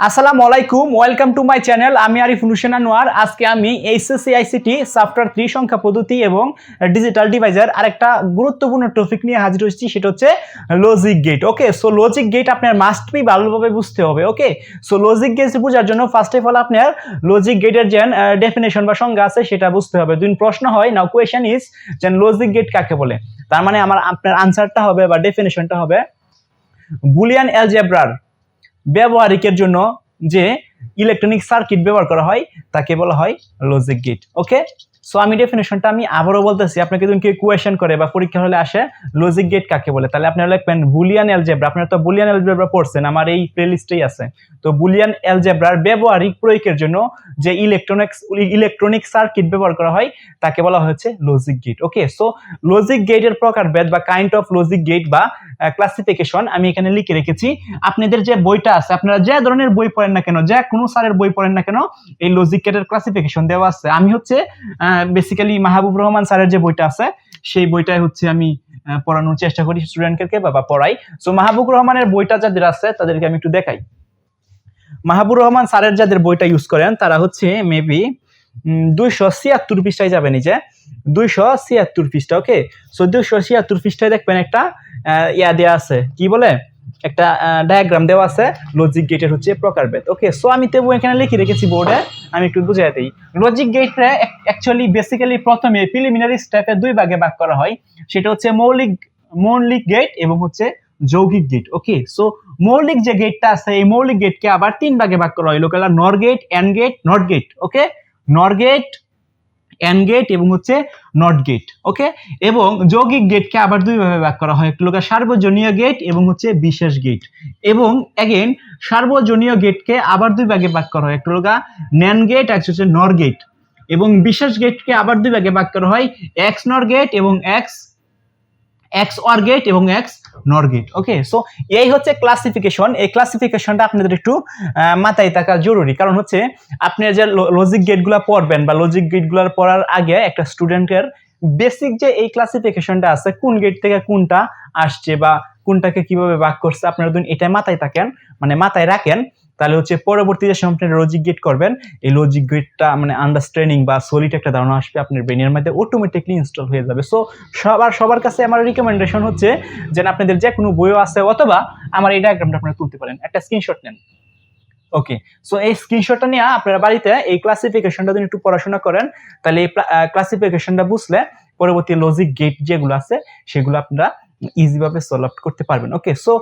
আসসালামু আলাইকুম, welcome to my channel. আমি আরিফুল হোসেন আনোয়ার। আজকে আমি এইচএসসি আইসিটি সফটওয়্যার 3 সংখ্যা পদ্ধতি এবং ডিজিটাল ডিভাইসের আরেকটা গুরুত্বপূর্ণ টপিক নিয়ে হাজির হয়েছি, সেটা হচ্ছে লজিক গেট। ওকে, সো লজিক গেট আপনার মাস্ট বি ভালোভাবে বুঝতে হবে। ওকে, সো লজিক গেট বোঝার জন্য ফার্স্ট অফ অল আপনার লজিক গেটের যে ডেফিনেশন বা সংজ্ঞা আছে সেটা বুঝতে হবে। দুই প্রশ্ন হয়, নাও কোয়েশ্চেন ইজ যে লজিক গেট কাকে বলে। তার মানে আপনার আনসারটা হবে বা ডেফিনেশনটা হবে বুলিয়ান অ্যালজেব্রার ব্যবহারিকের জন্য যে ইলেকট্রনিক সার্কিট ব্যবহার করা হয় তাকে বলা হয় লজিক গেট। ওকে, সো আমি ডেফিনেশনটা আমি আবারও বলতেছি, আপনাকে যখন কেউ কোয়েশ্চেন করে বা পরীক্ষা হলে আসে লজিক গেট কাকে বলে, তাহলে আপনারা লিখবেন বুলিয়ান অ্যালজেব্রা। আপনারা তো বুলিয়ান অ্যালজেব্রা পড়ছেন, আমার এই প্লেলিস্টেই আছে। তো বুলিয়ান অ্যালজেব্রার ব্যবহারিক প্রয়োগের জন্য যে ইলেকট্রনিক সার্কিট ব্যবহার করা হয় তাকে বলা হচ্ছে লজিক গেট। ওকে, সো লজিক গেটের প্রকারভেদ বা কাইন্ড অফ লজিক গেট বা ক্লাসিফিকেশন আমি এখানে লিখে রেখেছি। আপনাদের যে বইটা আছে, আপনারা যে ধরনের বই পড়েন না কেন, যে কোনো স্যারের বই পড়েন না কেন, এই লজিক গেটের ক্লাসিফিকেশন দেওয়া আছে। আমি হচ্ছে বেসিক্যালি মাহবুব রহমান স্যারের যে বইটা আছে সেই বইটাই হচ্ছে আমি পড়ানোর চেষ্টা করি স্টুডেন্টকে বা পড়াই। সো মাহবুব রহমানের বইটা যাদের আছে তাদেরকে আমি একটু দেখাই। মাহবুব রহমান স্যারের যাদের বইটা ইউজ করেন তারা হচ্ছে মেবি 276 পৃষ্ঠায় যাবেন, এই যে 276 পৃষ্ঠা। ওকে, সো 276 পৃষ্ঠায় দেখবেন একটা ইয়া দেওয়া আছে, কি বলে, একটা ডায়াগ্রাম দেওয়া আছে লজিক গেটের হচ্ছে প্রকারভেদ। ওকে, সো আমি তো এখানে লিখে রেখেছি বোর্ডে, আমি একটু বুঝাই দিই। লজিক গেটে অ্যাকচুয়ালি বেসিক্যালি প্রথমে প্রিলিমিনারি স্টেপে দুই ভাগে ভাগ করা হয়, সেটা হচ্ছে মৌলিক গেট এবং হচ্ছে যৌগিক গেট। ওকে, সো মৌলিক যে গেটটা আছে এই মৌলিক গেটকে আবার তিন ভাগে ভাগ করা হয়, local NOR gate, AND gate, NOT gate. Okay, NOR gate, AND gate এবং হচ্ছে নট গেট। ওকে, এবং যৌগিক গেটকে আবার দুই ভাগে ভাগ করা হয়, লোকাল সার্বজনীয় গেট এবং হচ্ছে বিশেষ গেট। এবং এগেন সার্বজনীয় গেটকে আবার দুই ভাগে ভাগ করা হয়, একটা লোকা ন্যান্ড গেট, একটা হচ্ছে নর গেট। এবং বিশেষ গেটকে আবার দুই ভাগে ভাগ করা হয়, এক্স নর গেট এবং এক্স অর গেট এবং এক্স নর গেট। ওকে, সো এই হচ্ছে ক্লাসিফিকেশন। এই ক্লাসিফিকেশনটা আপনাদের একটু মাথায় থাকা জরুরি, কারণ হচ্ছে আপনি যে লজিক গেটগুলো পড়বেন বা লজিক গেটগুলো পড়ার আগে একটা স্টুডেন্টের বেসিক যে এই ক্লাসিফিকেশনটা আছে, কোন গেট থেকে কোনটা আসছে বা কোনটাকে কিভাবে ভাগ করছে, আপনারা যদি এটা মাথায় থাকেন, মানে মাথায় রাখেন, তাহলে হচ্ছে পরবর্তী যে সময় আপনি লজিক গেট করবেন, এই লজিক গেটটা মানে আন্ডারস্ট্যান্ডিং বা সলিড একটা ধারণা আসবে আপনার ব্রেনের মধ্যে, অটোমেটিকলি ইনস্টল হয়ে যাবে। সো সবার কাছে আমার রিকমেন্ডেশন হচ্ছে যে আপনাদের যে কোনো বইও আছে অথবা আমার এই ডায়াগ্রামটা আপনারা তুলতে পারেন, একটা স্ক্রিনশট নেন। ওকে, সো এই স্ক্রিনশটটা নিয়ে আপনারা বাড়িতে এই ক্লাসিফিকেশনটা যদি একটু পড়াশোনা করেন, তাহলে এই ক্লাসিফিকেশনটা বুঝলে পরবর্তী লজিক গেট যেগুলো আছে সেগুলো আপনারা ইজিভাবে সলভ করতে পারবেন। ওকে, সো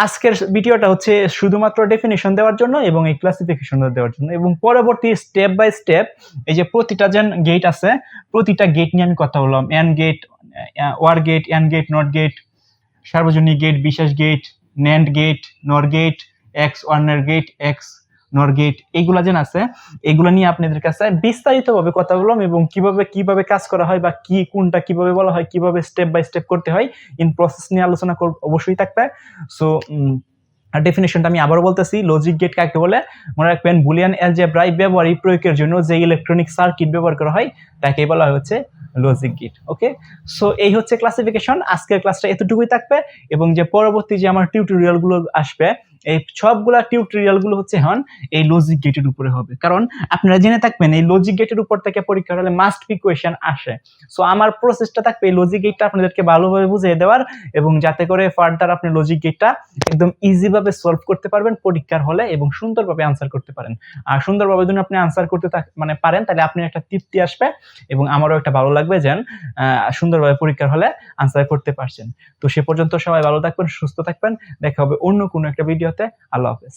আজকের ভিডিওটা হচ্ছে শুধুমাত্র ডেফিনিশন দেওয়ার জন্য এবং এই ক্লাসিফিকেশনটা দেওয়ার জন্য, এবং পরবর্তী স্টেপ বাই স্টেপ এই যে প্রতিটা যে গেট আছে প্রতিটা গেট নিয়ে আমি কথা বললাম, AND gate, OR gate, AND gate, NOT gate, সার্বজনীন গেট, বিশেষ gate, NAND gate, NOR gate, X ওয়ার্নার গেট, এক্স নর গেট, এইগুলা যেন আছে এগুলো নিয়ে আপনাদের কাছে বিস্তারিতভাবে কথা বললাম, এবং কিভাবে কাজ করা হয় বা কোনটা কিভাবে বলা হয়, কিভাবে স্টেপ বাই স্টেপ করতে হয়, ইন প্রসেস নিয়ে আলোচনা অবশ্যই থাকবে। সো ডেফিনেশনটা আমি আবারও বলতেছি, লজিক গেট কাকে বলে মনে রাখবেন, বুলিয়ান অ্যালজেব্রায় ব্যবহারিক প্রয়োগের জন্য যে ইলেকট্রনিক সার্কিট ব্যবহার করা হয় তাকে বলা হচ্ছে লজিক গেট। ওকে, সো এই হচ্ছে ক্লাসিফিকেশন। আজকের ক্লাসটা এতটুকুই থাকবে, এবং যে পরবর্তী যে আমার টিউটোরিয়াল গুলো আসবে এই সবগুলা টিউটোরিয়াল গুলো হচ্ছে এখন এই লজিক গেটের উপরে হবে, কারণ আপনারা জেনে থাকবেন এই লজিক গেটের উপর থেকে পরীক্ষা হলে মাস্ট বি কোয়েশ্চেন আসে। সো আমার প্রসেসটা থাকবে এই লজিক গেটটা আপনাদেরকে ভালোভাবে বুঝিয়ে দেওয়ার, এবং যাতে করে ফার্দার আপনি লজিক গেটটা একদম ইজি ভাবে সলভ করতে পারবেন পরীক্ষার হলে এবং সুন্দরভাবে আনসার করতে পারেন। আর সুন্দরভাবে যদি আপনি আনসার করতে মানে পারেন, তাহলে আপনি একটা তৃপ্তি আসবে এবং আমারও একটা ভালো লাগবে যে সুন্দরভাবে পরীক্ষার হলে আনসার করতে পারছেন। তো সে পর্যন্ত সবাই ভালো থাকবেন, সুস্থ থাকবেন, দেখা হবে অন্য কোনো একটা ভিডিওতে। আল্লাহ হাফেজ।